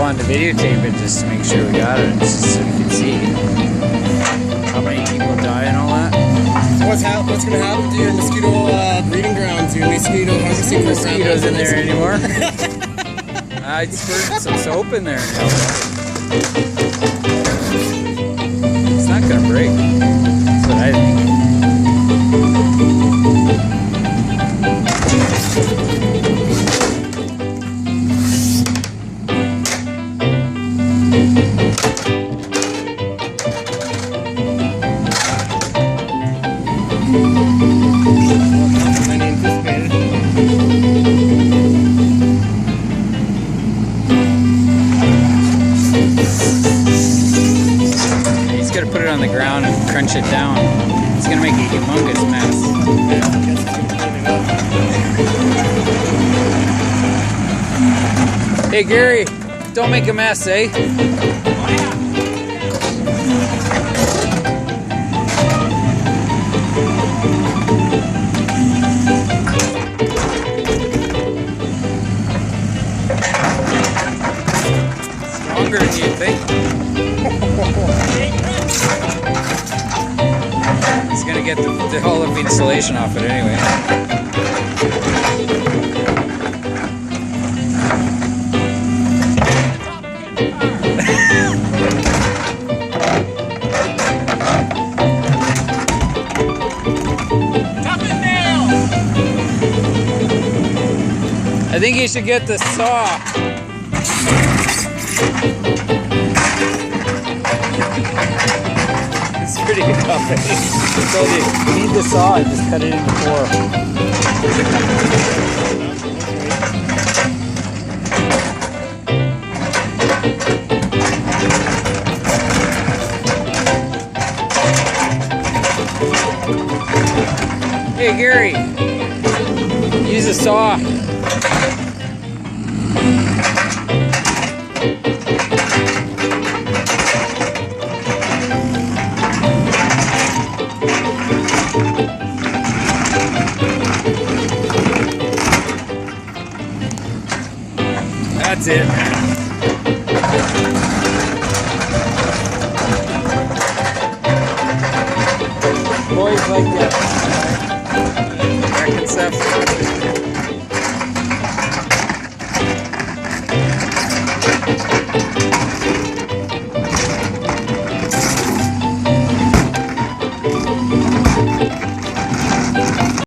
wanted to videotape it just to make sure we got it, just so we can see how many people die and all that. So what's going to happen to your mosquito breeding grounds, your mosquito harvesting program? Mosquitoes in there anymore. I squirted some soap in there and helped out. It's not going to break. That's what I think. He's got to put it on the ground and crunch it down. It's going to make a humongous mess. Hey Gary, don't make a mess, eh? Stronger than you think. He's gonna get the whole of the insulation off it anyway. I think you should get the saw. It's pretty tough. I told you, you need the saw and just cut it into 4. Hey Gary, use a saw. That's it, man. Boys like that. Wrecking stuff.